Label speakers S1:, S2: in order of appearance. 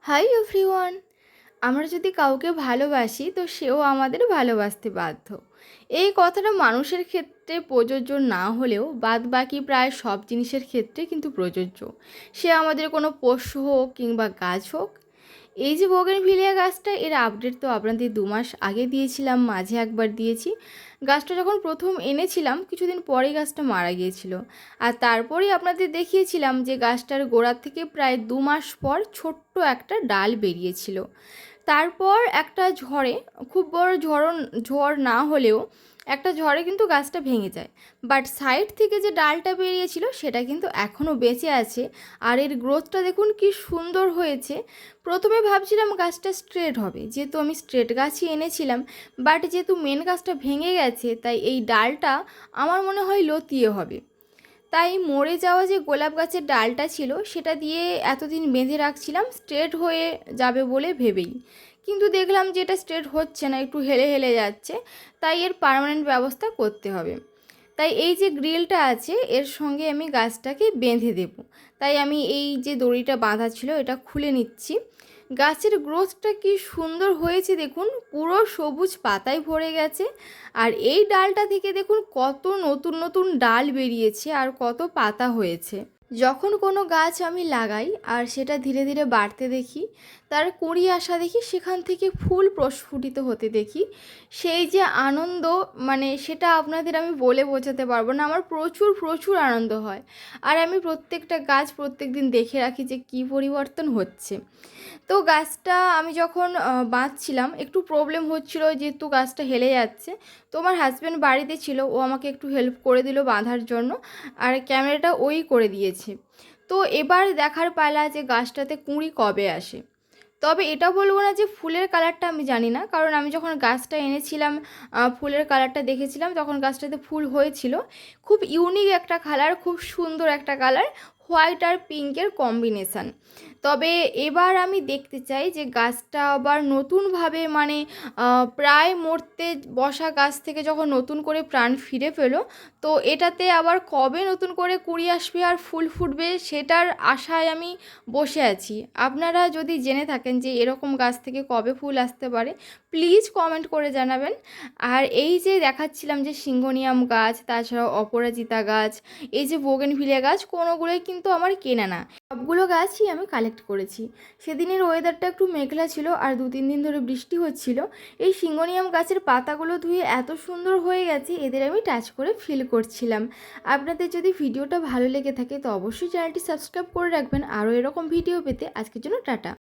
S1: Hi everyone. আমরা যদি কাউকে ভালোবাসি তো সেও আমাদের ভালোবাসতে বাধ্য। এই কথাটা মানুষের ক্ষেত্রে প্রযোজ্য না হলেও বাদবাকি প্রায় সব জিনিসের ক্ষেত্রে কিন্তু প্রযোজ্য। সে আমাদের কোনো পোষ্য হোক কিংবা গাছ হোক। এই যে বোগেনভিলিয়া গাছটা, এর আপডেট তো আপনাদের 2 মাস আগে দিয়েছিলাম, মাঝে একবার দিয়েছি। গাছটা যখন প্রথম এনেছিলাম কিছুদিন পরেই গাছটা মারা গিয়েছিল। আর তারপরেই আপনাদের দেখিয়েছিলাম যে গাছটার গোড়ার থেকে প্রায় 2 মাস পর ছোট্ট একটা ডাল বেরিয়েছিল। তারপর একটা ঝড়ে, খুব বড় ঝড় না হলেও একটা ঝড়ে কিন্তু গাছটা ভেঙে যায়। বাট সাইড থেকে যে ডালটা বেরিয়েছিল সেটা কিন্তু এখনও বেঁচে আছে। আর এর গ্রোথটা দেখুন কি সুন্দর হয়েছে। প্রথমে ভাবছিলাম গাছটা স্ট্রেট হবে, যেহেতু আমি স্ট্রেট গাছই এনেছিলাম। বাট যেহেতু মেন গাছটা ভেঙে গেছে তাই এই ডালটা আমার মনে হয় লতিয়ে হবে। তাই মরে যাওয়া যে গোলাপ গাছের ডালটা ছিল সেটা দিয়ে এতদিন বেঁধে রাখছিলাম স্ট্রেট হয়ে যাবে বলে ভেবেই। কিন্তু দেখলাম যে এটা স্ট্রেট হচ্ছে না, একটু হেলে হেলে যাচ্ছে। তাই এর পার্মানেন্ট ব্যবস্থা করতে হবে। তাই এই যে গ্রিলটা আছে এর সঙ্গে আমি গাছটাকে বেঁধে দেব। তাই আমি এই যে দড়িটা বাঁধা ছিল এটা খুলে নিচ্ছি। গাছের গ্রোথটা কি সুন্দর হয়েছে দেখুন, পুরো সবুজ পাতায় ভরে গেছে। আর এই ডালটা থেকে দেখুন কত নতুন নতুন ডাল বেরিয়েছে আর কত পাতা হয়েছে। যখন কোনো গাছ আমি লাগাই আর সেটা ধীরে ধীরে বাড়তে দেখি, তার কুঁড়ি আসা দেখি, সেখান থেকে ফুল প্রস্ফুটিত হতে দেখি, সেই যে আনন্দ, মানে সেটা আপনাদের আমি বলে বোঝাতে পারবো না। আমার প্রচুর প্রচুর আনন্দ হয়। আর আমি প্রত্যেকটা গাছ প্রত্যেক দিন দেখে রাখি যে কী পরিবর্তন হচ্ছে। তো গাছটা আমি যখন বাঁধছিলাম একটু প্রবলেম হচ্ছিলো, যেহেতু গাছটা হেলে যাচ্ছে। তো আমার হাজব্যান্ড বাড়িতে ছিল, ও আমাকে একটু হেল্প করে দিল বাঁধার জন্য। আর ক্যামেরাটা ওই করে দিয়েছে। তো এবার দেখার পালা যে গাছটাতে কুঁড়ি কবে আসে। তবে এটা বলবো না যে ফুলের কালারটা আমি জানি না, কারণ আমি যখন গাছটা এনেছিলাম ফুলের কালারটা দেখেছিলাম, তখন গাছটাতে ফুল হয়েছিল। খুব ইউনিক একটা কালার, খুব সুন্দর একটা কালার, হোয়াইট আর পিঙ্কের কম্বিনেশান। তবে এবার আমি দেখতে চাই যে গাছটা আবার নতুনভাবে, মানে প্রায় মরতে বসা গাছ থেকে যখন নতুন করে প্রাণ ফিরে পেলো, তো এটাতে আবার কবে নতুন করে কুঁড়ি আসবে আর ফুল ফুটবে সেটার আশায় আমি বসে আছি। আপনারা যদি জেনে থাকেন যে এরকম গাছ থেকে কবে ফুল আসতে পারে, প্লিজ কমেন্ট করে জানাবেন। আর এই যে দেখাচ্ছিলাম যে সিঙ্গোনিয়াম গাছ, তাছাড়াও অপরাজিতা গাছ, এই যে বোগেনভিলিয়া গাছ, কোনোগুলোই কিন্তু আমার কেনা না, সবগুলো গাছই আমি কালেক্ট করেছি। সেদিনের ওয়েদারটা একটু মেঘলা ছিল আর 2-3 দিন ধরে বৃষ্টি হচ্ছিল। এই সিঙ্গোনিয়াম গাছের পাতাগুলো ধুয়ে এত সুন্দর হয়ে গেছে, এদের আমি টাচ করে ফিল করছিলাম। আপনাদের যদি ভিডিওটা ভালো লেগে থাকে তো অবশ্যই চ্যানেলটি সাবস্ক্রাইব করে রাখবেন আরও এরকম ভিডিও পেতে। আজকের জন্য টাটা।